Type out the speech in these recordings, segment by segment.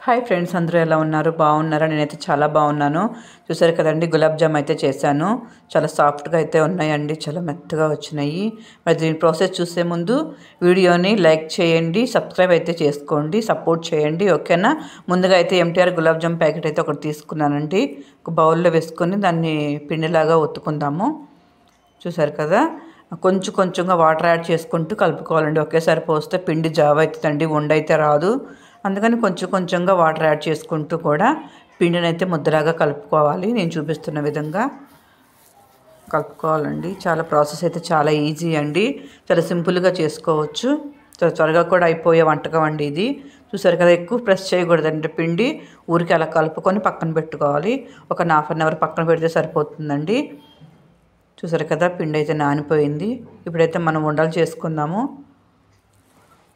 Hi friends, అందరూ ఎలా ఉన్నారు? బాగున్నారా? నేనైతే చాలా బాగున్నాను. చూసారు కదండి, గులాబ్ జామ్ అయితే చేశాను. చాలా సాఫ్ట్గా అయితే ఉన్నాయండి, చాలా మెత్తగా వచ్చినాయి. మరి దీని ప్రాసెస్ చూసే ముందు వీడియోని లైక్ చేయండి, సబ్స్క్రైబ్ అయితే చేసుకోండి, సపోర్ట్ చేయండి, ఓకేనా? ముందుగా అయితే ఎంటీఆర్ గులాబ్ జామ్ ప్యాకెట్ అయితే ఒకటి తీసుకున్నానండి. ఒక బౌల్లో వేసుకొని దాన్ని పిండిలాగా ఒత్తుకుందాము. చూసారు కదా, కొంచెం కొంచెంగా వాటర్ యాడ్ చేసుకుంటూ కలుపుకోవాలండి. ఒకేసారి పోస్తే పిండి జావ అవుతుందండి, ఉండైతే రాదు. అందుకని కొంచెం కొంచెంగా వాటర్ యాడ్ చేసుకుంటూ కూడా పిండిని అయితే ముద్దలాగా కలుపుకోవాలి. నేను చూపిస్తున్న విధంగా కలుపుకోవాలండి. చాలా ప్రాసెస్ అయితే చాలా ఈజీ అండి, చాలా సింపుల్గా చేసుకోవచ్చు. చాలా త్వరగా కూడా అయిపోయే వంటకం అండి ఇది. చూసారు కదా, ఎక్కువ ప్రెస్ చేయకూడదండి పిండి. ఊరికి అలా కలుపుకొని పక్కన పెట్టుకోవాలి. ఒక హాఫ్ అన్ అవర్ పక్కన పెడితే సరిపోతుందండి. చూసారు కదా, పిండి అయితే నానిపోయింది. ఇప్పుడైతే మనం ఉండలు చేసుకుందాము.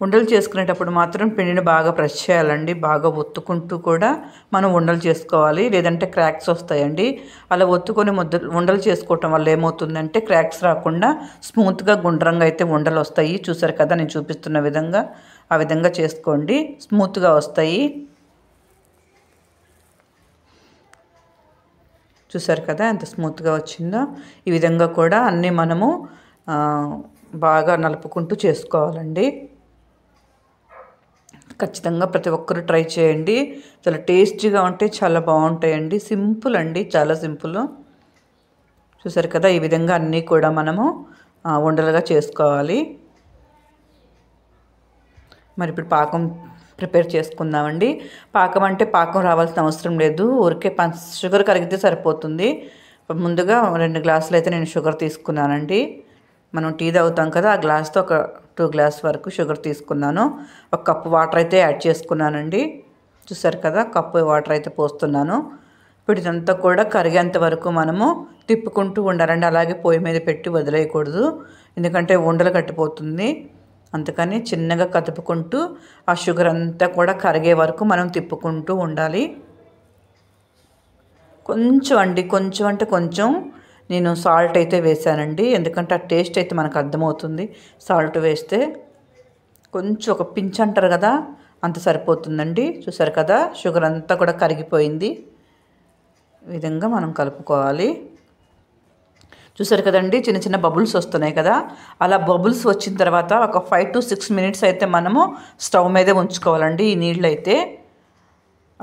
ఉండలు చేసుకునేటప్పుడు మాత్రం పిండిని బాగా ప్రెస్ చేయాలండి. బాగా ఒత్తుకుంటూ కూడా మనం ఉండలు చేసుకోవాలి, లేదంటే క్రాక్స్ వస్తాయండి. అలా ఒత్తుకొని ఉండలు చేసుకోవటం వల్ల ఏమవుతుందంటే క్రాక్స్ రాకుండా స్మూత్గా గుండ్రంగా అయితే ఉండలు వస్తాయి. చూసారు కదా, నేను చూపిస్తున్న విధంగా ఆ విధంగా చేసుకోండి, స్మూత్గా వస్తాయి. చూసారు కదా ఎంత స్మూత్గా వచ్చిందో. ఈ విధంగా కూడా అన్నీ మనము బాగా నలుపుకుంటూ చేసుకోవాలండి. ఖచ్చితంగా ప్రతి ఒక్కరు ట్రై చేయండి. చాలా టేస్టీగా ఉంటే చాలా బాగుంటాయండి. సింపుల్ అండి, చాలా సింపుల్. చూసారు కదా, ఈ విధంగా అన్నీ కూడా మనము ఉండలుగా చేసుకోవాలి. మరి ఇప్పుడు పాకం ప్రిపేర్ చేసుకుందామండి. పాకం అంటే పాకం రావాల్సిన అవసరం లేదు, ఊరికే షుగర్ కరిగితే సరిపోతుంది. ముందుగా 2 గ్లాసులు అయితే నేను షుగర్ తీసుకున్నానండి. మనం టీ తాగుతాం కదా, ఆ గ్లాస్తో ఒక 2 గ్లాస్ వరకు షుగర్ తీసుకున్నాను. ఒక కప్పు వాటర్ అయితే యాడ్ చేసుకున్నానండి. చూసారు కదా, కప్పు వాటర్ అయితే పోస్తున్నాను. ఇప్పుడు ఇదంతా కూడా కరిగేంత వరకు మనము తిప్పుకుంటూ ఉండాలండి. అలాగే పొయ్యి మీద పెట్టి వదిలేయకూడదు, ఎందుకంటే ఉండలు కట్టిపోతుంది. అందుకని చిన్నగా కదుపుకుంటూ ఆ షుగర్ అంతా కూడా కరిగే వరకు మనం తిప్పుకుంటూ ఉండాలి. కొంచెం అండి, కొంచెం అంటే కొంచెం నేను సాల్ట్ అయితే వేసానండి, ఎందుకంటే ఆ టేస్ట్ అయితే మనకు అర్థమవుతుంది. సాల్ట్ వేస్తే కొంచెం ఒక పించ్ అంటారు కదా, అంత సరిపోతుందండి. చూసారు కదా, షుగర్ అంతా కూడా కరిగిపోయింది. ఈ విధంగా మనం కలుపుకోవాలి. చూసారు కదండి, చిన్న చిన్న బబుల్స్ వస్తున్నాయి కదా, అలా బబుల్స్ వచ్చిన తర్వాత ఒక 5 to 6 minutes అయితే మనము స్టవ్ మీదే ఉంచుకోవాలండి. ఈ నీళ్ళు అయితే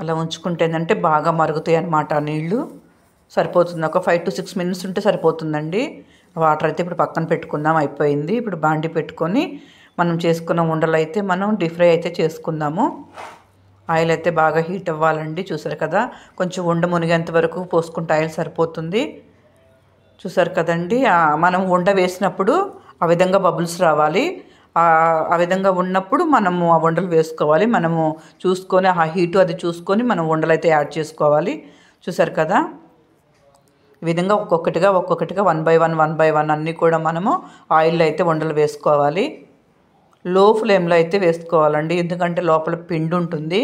అలా ఉంచుకుంటే ఏంటంటే బాగా మరుగుతాయి అన్నమాట. ఆ నీళ్ళు సరిపోతుంది, ఒక 5 to 6 minutes ఉంటే సరిపోతుందండి. వాటర్ అయితే ఇప్పుడు పక్కన పెట్టుకుందాం, అయిపోయింది. ఇప్పుడు బాండి పెట్టుకొని మనం చేసుకున్న ఉండలు అయితే మనం డీప్ ఫ్రై అయితే చేసుకుందాము. ఆయిల్ అయితే బాగా హీట్ అవ్వాలండి. చూసారు కదా, కొంచెం ఉండ మునిగేంత వరకు పోసుకుంటే ఆయిల్ సరిపోతుంది. చూసారు కదండి, మనం ఉండ వేసినప్పుడు ఆ విధంగా బబుల్స్ రావాలి. ఆ విధంగా ఉన్నప్పుడు మనము ఆ ఉండలు వేసుకోవాలి. మనము చూసుకొని ఆ హీటు అది చూసుకొని మనం ఉండలు అయితే యాడ్ చేసుకోవాలి. చూసారు కదా, ఈ విధంగా ఒక్కొక్కటిగా 1 by 1 అన్నీ కూడా మనము ఆయిల్లో అయితే ఉండలు వేసుకోవాలి. లో ఫ్లేమ్లో అయితే వేసుకోవాలండి, ఎందుకంటే లోపల పిండి ఉంటుంది.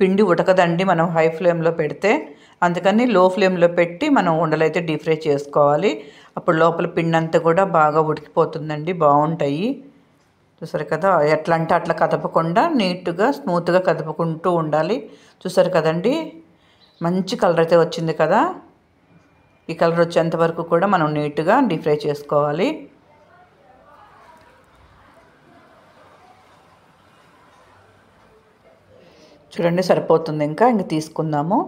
పిండి ఉడకదండి మనం హై ఫ్లేమ్లో పెడితే. అందుకని లో ఫ్లేమ్లో పెట్టి మనం ఉండలు అయితే డీప్ ఫ్రై చేసుకోవాలి. అప్పుడు లోపల పిండి అంతా కూడా బాగా ఉడికిపోతుందండి, బాగుంటాయి. చూసారు కదా, ఎట్లా అంటే అట్లా కదపకుండా నీట్గా స్మూత్గా కదుపుకుంటూ ఉండాలి. చూసారు కదండి, మంచి కలర్ అయితే వచ్చింది కదా. ఈ కలర్ వచ్చేంత వరకు కూడా మనం నీట్గా డీప్ ఫ్రై చేసుకోవాలి. చూడండి, సరిపోతుంది. ఇంకా తీసుకుందాము.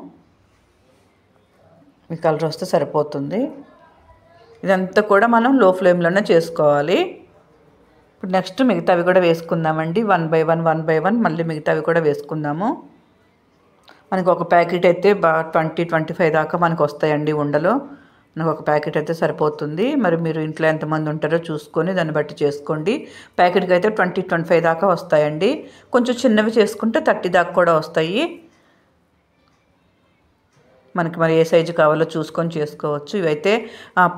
ఈ కలర్ వస్తే సరిపోతుంది. ఇదంతా కూడా మనం లో ఫ్లేమ్లోనే చేసుకోవాలి. ఇప్పుడు నెక్స్ట్ మిగతావి కూడా వేసుకుందామండి. 1 by 1 మళ్ళీ మిగతావి కూడా వేసుకుందాము. మనకు ఒక ప్యాకెట్ అయితే 20-25 దాకా మనకు వస్తాయండి ఉండలు. మనకు ఒక ప్యాకెట్ అయితే సరిపోతుంది. మరి మీరు ఇంట్లో ఎంతమంది ఉంటారో చూసుకొని దాన్ని బట్టి చేసుకోండి. ప్యాకెట్కి అయితే 20-25 దాకా వస్తాయండి. కొంచెం చిన్నవి చేసుకుంటే 30 దాకా కూడా వస్తాయి. మనకి మరి ఏ సైజు కావాలో చూసుకొని చేసుకోవచ్చు. ఇవైతే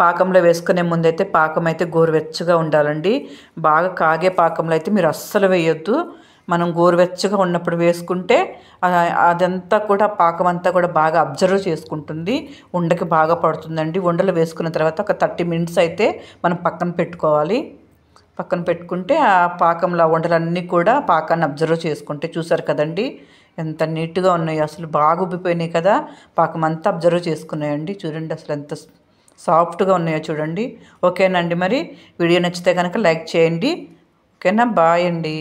పాకంలో వేసుకునే ముందైతే పాకం అయితే గోరువెచ్చగా ఉండాలండి. బాగా కాగే పాకంలో అయితే మీరు అస్సలు వేయొద్దు. మనం గోరువెచ్చగా ఉన్నప్పుడు వేసుకుంటే అదంతా కూడా పాకం అంతా కూడా బాగా అబ్జర్వ్ చేసుకుంటుంది, ఉండకి బాగా పడుతుందండి. ఉండలు వేసుకున్న తర్వాత ఒక 30 minutes అయితే మనం పక్కన పెట్టుకోవాలి. పక్కన పెట్టుకుంటే ఆ పాకంలో ఉండలన్నీ కూడా పాకాన్ని అబ్జర్వ్ చేసుకుంటే. చూసారు కదండి, ఎంత నీట్గా ఉన్నాయో, అసలు బాగా ఉబ్బిపోయినాయి కదా. పాకం అంతా అబ్జర్వ్ చేసుకున్నాయండి. చూడండి అసలు ఎంత సాఫ్ట్గా ఉన్నాయో చూడండి. ఓకేనండి, మరి వీడియో నచ్చితే కనుక లైక్ చేయండి. ఓకేనా, బాయ్ అండి.